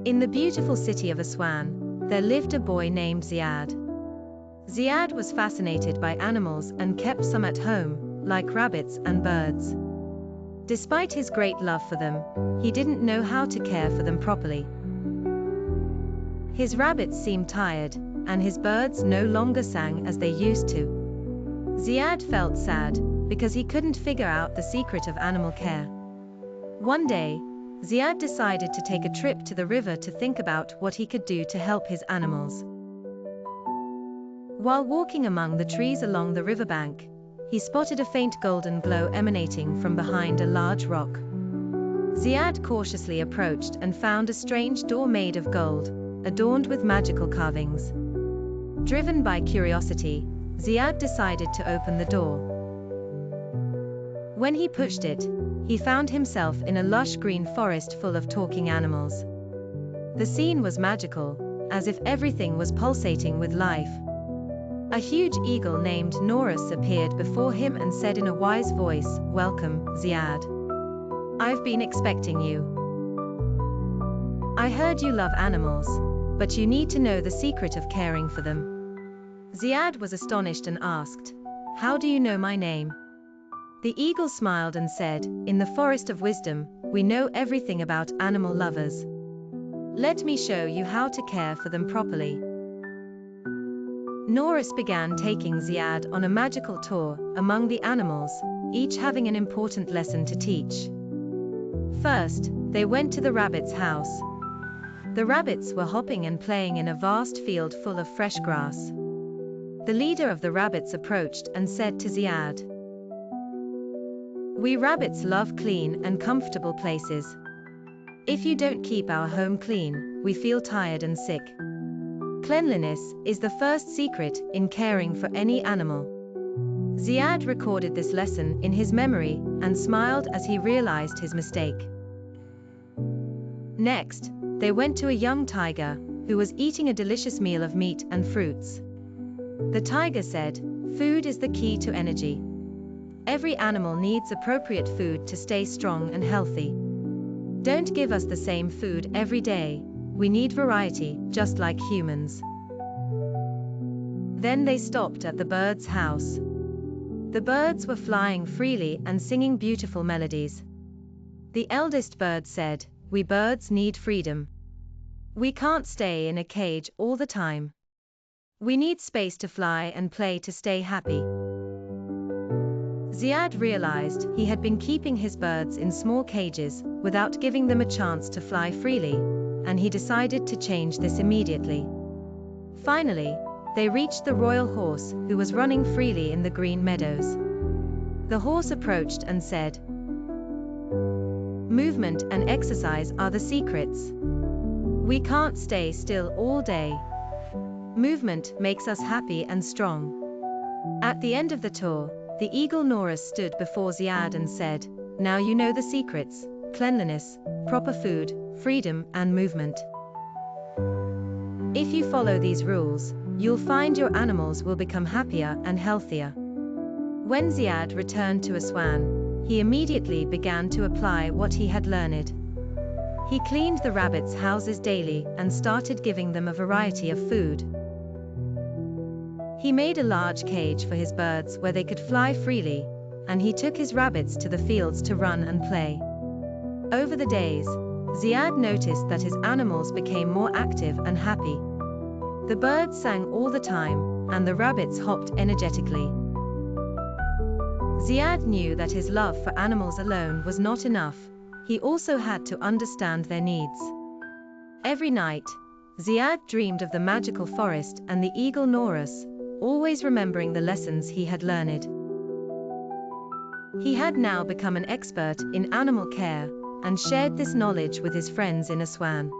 In the beautiful city of Aswan, there lived a boy named Ziad. Ziad was fascinated by animals and kept some at home, like rabbits and birds. Despite his great love for them, he didn't know how to care for them properly. His rabbits seemed tired, and his birds no longer sang as they used to. Ziad felt sad, because he couldn't figure out the secret of animal care. One day, Ziad decided to take a trip to the river to think about what he could do to help his animals. While walking among the trees along the riverbank, he spotted a faint golden glow emanating from behind a large rock. Ziad cautiously approached and found a strange door made of gold, adorned with magical carvings. Driven by curiosity, Ziad decided to open the door. When he pushed it, he found himself in a lush green forest full of talking animals. The scene was magical, as if everything was pulsating with life. A huge eagle named Norris appeared before him and said in a wise voice, "Welcome, Ziad. I've been expecting you. I heard you love animals, but you need to know the secret of caring for them." Ziad was astonished and asked, "How do you know my name?" The eagle smiled and said, "In the forest of wisdom, we know everything about animal lovers. Let me show you how to care for them properly." Norris began taking Ziad on a magical tour among the animals, each having an important lesson to teach. First, they went to the rabbit's house. The rabbits were hopping and playing in a vast field full of fresh grass. The leader of the rabbits approached and said to Ziad, "We rabbits love clean and comfortable places. If you don't keep our home clean, we feel tired and sick. Cleanliness is the first secret in caring for any animal." Ziad recorded this lesson in his memory and smiled as he realized his mistake. Next, they went to a young tiger, who was eating a delicious meal of meat and fruits. The tiger said, "Food is the key to energy. Every animal needs appropriate food to stay strong and healthy. Don't give us the same food every day. We need variety, just like humans." Then they stopped at the bird's house. The birds were flying freely and singing beautiful melodies. The eldest bird said, "We birds need freedom. We can't stay in a cage all the time. We need space to fly and play to stay happy." Ziad realized he had been keeping his birds in small cages without giving them a chance to fly freely, and he decided to change this immediately. Finally, they reached the royal horse, who was running freely in the green meadows. The horse approached and said, "Movement and exercise are the secrets. We can't stay still all day. Movement makes us happy and strong." At the end of the tour, the eagle Norris stood before Ziad and said, "Now you know the secrets: cleanliness, proper food, freedom, and movement. If you follow these rules, you'll find your animals will become happier and healthier." When Ziad returned to Aswan, he immediately began to apply what he had learned. He cleaned the rabbits' houses daily and started giving them a variety of food. He made a large cage for his birds where they could fly freely, and he took his rabbits to the fields to run and play. Over the days, Ziad noticed that his animals became more active and happy. The birds sang all the time, and the rabbits hopped energetically. Ziad knew that his love for animals alone was not enough. He also had to understand their needs. Every night, Ziad dreamed of the magical forest and the eagle Norris, always remembering the lessons he had learned. He had now become an expert in animal care, and shared this knowledge with his friends in Aswan.